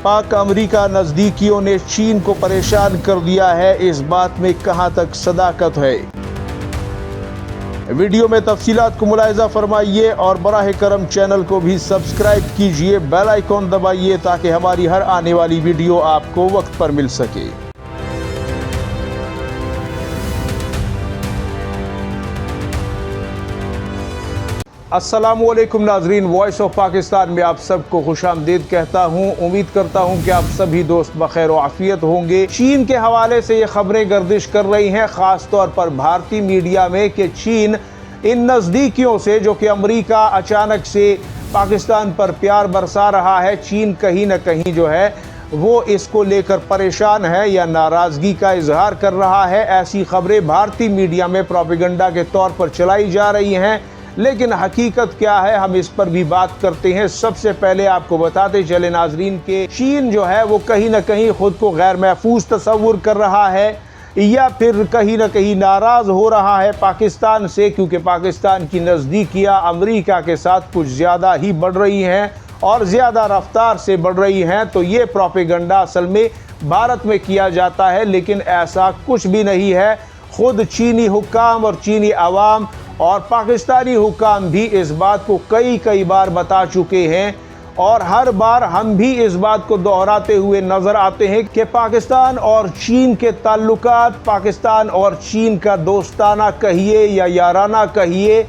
पाक अमेरिका नज़दीकियों ने चीन को परेशान कर दिया है, इस बात में कहां तक सदाकत है। वीडियो में तफसीलात को मुलाहिजा फरमाइए और बराह करम चैनल को भी सब्सक्राइब कीजिए, बेल आइकॉन दबाइए ताकि हमारी हर आने वाली वीडियो आपको वक्त पर मिल सके। अस्सलामुअलैकुम नाजरीन, वॉइस ऑफ पाकिस्तान में आप सबको खुशामदीद कहता हूँ। उम्मीद करता हूँ कि आप सभी दोस्त बखैर व आफियत होंगे। चीन के हवाले से ये खबरें गर्दिश कर रही हैं, ख़ास तौर पर भारतीय मीडिया में, कि चीन इन नज़दीकियों से जो कि अमेरिका अचानक से पाकिस्तान पर प्यार बरसा रहा है, चीन कहीं ना कहीं जो है वो इसको लेकर परेशान है या नाराज़गी का इजहार कर रहा है। ऐसी खबरें भारतीय मीडिया में प्रोपेगेंडा के तौर पर चलाई जा रही हैं, लेकिन हकीकत क्या है हम इस पर भी बात करते हैं। सबसे पहले आपको बताते चले नाजरीन के चीन जो है वो कहीं ना कहीं खुद को गैर महफूज तस्वुर कर रहा है या फिर कहीं ना कहीं नाराज़ हो रहा है पाकिस्तान से, क्योंकि पाकिस्तान की नज़दीकियाँ अमेरिका के साथ कुछ ज़्यादा ही बढ़ रही हैं और ज़्यादा रफ्तार से बढ़ रही हैं। तो ये प्रोपेगेंडा असल में भारत में किया जाता है, लेकिन ऐसा कुछ भी नहीं है। खुद चीनी हुक्काम और चीनी अवाम और पाकिस्तानी हुक्काम भी इस बात को कई बार बता चुके हैं और हर बार हम भी इस बात को दोहराते हुए नजर आते हैं कि पाकिस्तान और चीन के ताल्लुकात, पाकिस्तान और चीन का दोस्ताना कहिए या याराना कहिए,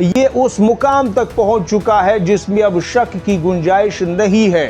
ये उस मुकाम तक पहुंच चुका है जिसमें अब शक की गुंजाइश नहीं है।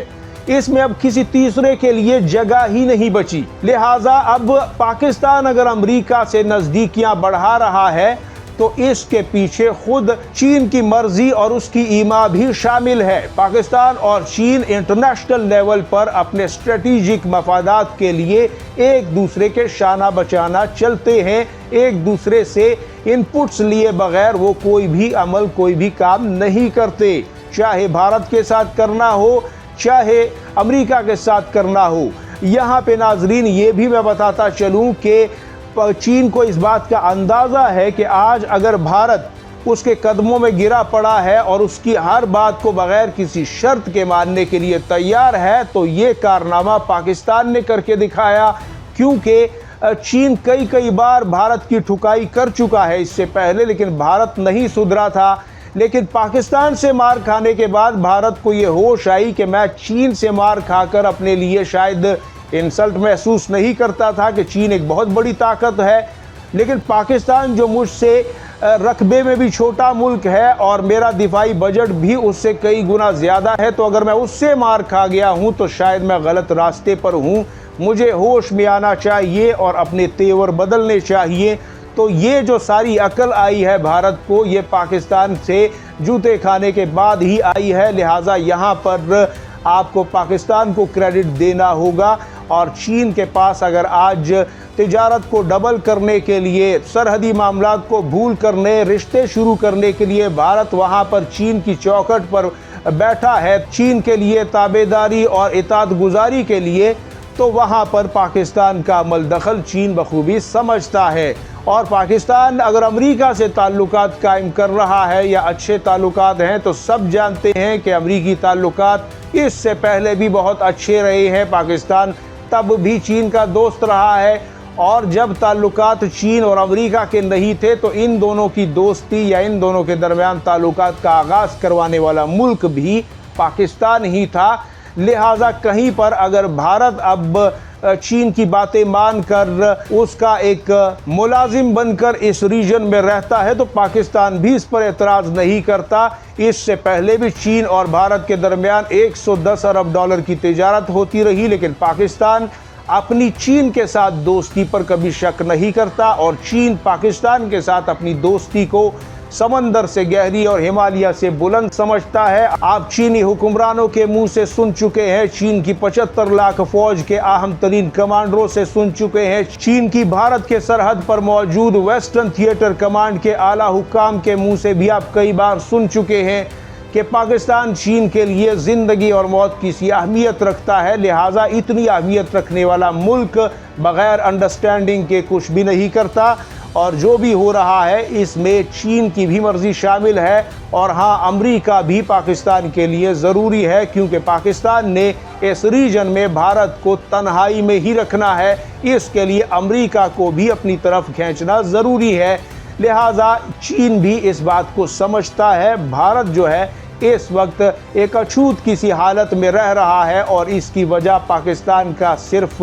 इसमें अब किसी तीसरे के लिए जगह ही नहीं बची। लिहाजा अब पाकिस्तान अगर अमेरिका से नजदीकियां बढ़ा रहा है तो इसके पीछे खुद चीन की मर्जी और उसकी ईमा भी शामिल है। पाकिस्तान और चीन इंटरनेशनल लेवल पर अपने स्ट्रेटेजिक मफादात के लिए एक दूसरे के शाना बचाना चलते हैं। एक दूसरे से इनपुट्स लिए बगैर वो कोई भी अमल, कोई भी काम नहीं करते, चाहे भारत के साथ करना हो, चाहे अमेरिका के साथ करना हो। यहाँ पे नाजरीन ये भी मैं बताता चलूँ कि चीन को इस बात का अंदाज़ा है कि आज अगर भारत उसके कदमों में गिरा पड़ा है और उसकी हर बात को बगैर किसी शर्त के मानने के लिए तैयार है, तो ये कारनामा पाकिस्तान ने करके दिखाया। क्योंकि चीन कई बार भारत की ठुकाई कर चुका है इससे पहले, लेकिन भारत नहीं सुधरा था। लेकिन पाकिस्तान से मार खाने के बाद भारत को ये होश आई कि मैं चीन से मार खाकर अपने लिए शायद इंसल्ट महसूस नहीं करता था कि चीन एक बहुत बड़ी ताकत है, लेकिन पाकिस्तान जो मुझसे रकबे में भी छोटा मुल्क है और मेरा दिफाई बजट भी उससे कई गुना ज़्यादा है, तो अगर मैं उससे मार खा गया हूँ तो शायद मैं गलत रास्ते पर हूँ। मुझे होश में आना चाहिए और अपने तेवर बदलने चाहिए। तो ये जो सारी अकल आई है भारत को, ये पाकिस्तान से जूते खाने के बाद ही आई है। लिहाजा यहाँ पर आपको पाकिस्तान को क्रेडिट देना होगा। और चीन के पास अगर आज तिजारत को डबल करने के लिए, सरहदी मामलात को भूल करने, रिश्ते शुरू करने के लिए भारत वहाँ पर चीन की चौखट पर बैठा है, चीन के लिए ताबेदारी और इताअत गुजारी के लिए, तो वहाँ पर पाकिस्तान का अमल दखल चीन बखूबी समझता है। और पाकिस्तान अगर अमेरिका से ताल्लुकात कायम कर रहा है या अच्छे ताल्लुकात हैं, तो सब जानते हैं कि अमेरिकी ताल्लुकात इससे पहले भी बहुत अच्छे रहे हैं। पाकिस्तान तब भी चीन का दोस्त रहा है और जब ताल्लुकात चीन और अमेरिका के नहीं थे तो इन दोनों की दोस्ती या इन दोनों के दरमियान ताल्लुकात का आगाज़ करवाने वाला मुल्क भी पाकिस्तान ही था। लिहाजा कहीं पर अगर भारत अब चीन की बातें मानकर उसका एक मुलाजिम बनकर इस रीजन में रहता है तो पाकिस्तान भी इस पर एतराज़ नहीं करता। इससे पहले भी चीन और भारत के दरमियान 110 अरब डॉलर की तिजारत होती रही, लेकिन पाकिस्तान अपनी चीन के साथ दोस्ती पर कभी शक नहीं करता और चीन पाकिस्तान के साथ अपनी दोस्ती को समंदर से गहरी और हिमालय से बुलंद समझता है। आप चीनी हुक्मरानों के मुंह से सुन चुके हैं, चीन की 75 लाख फौज के अहम तरीन कमांडरों से सुन चुके हैं, चीन की भारत के सरहद पर मौजूद वेस्टर्न थिएटर कमांड के आला हुक्काम के मुंह से भी आप कई बार सुन चुके हैं कि पाकिस्तान चीन के लिए ज़िंदगी और मौत की सी अहमियत रखता है। लिहाजा इतनी अहमियत रखने वाला मुल्क बग़ैर अंडरस्टैंडिंग के कुछ भी नहीं करता और जो भी हो रहा है इसमें चीन की भी मर्जी शामिल है और हाँ, अमेरिका भी पाकिस्तान के लिए ज़रूरी है, क्योंकि पाकिस्तान ने इस रीजन में भारत को तन्हाई में ही रखना है। इसके लिए अमेरिका को भी अपनी तरफ खींचना ज़रूरी है। लिहाजा चीन भी इस बात को समझता है। भारत जो है इस वक्त एक अछूत किसी हालत में रह रहा है और इसकी वजह पाकिस्तान का सिर्फ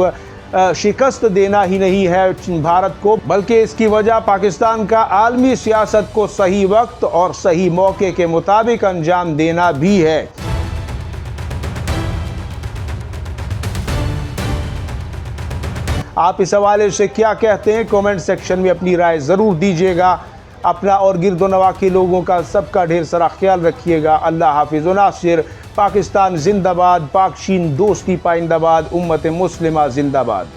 शिकस्त देना ही नहीं है भारत को, बल्कि इसकी वजह पाकिस्तान का आलमी सियासत को सही वक्त और सही मौके के मुताबिक अंजाम देना भी है। आप इस हवाले से क्या कहते हैं, कमेंट सेक्शन में अपनी राय ज़रूर दीजिएगा। अपना और गिरदो नवा के लोगों का सबका ढेर सारा ख्याल रखिएगा। अल्लाह हाफिज़ व नासिर। पाकिस्तान जिंदाबाद, पाक चीन दोस्ती पाइंदाबाद, उम्मत मुस्लिमा जिंदाबाद।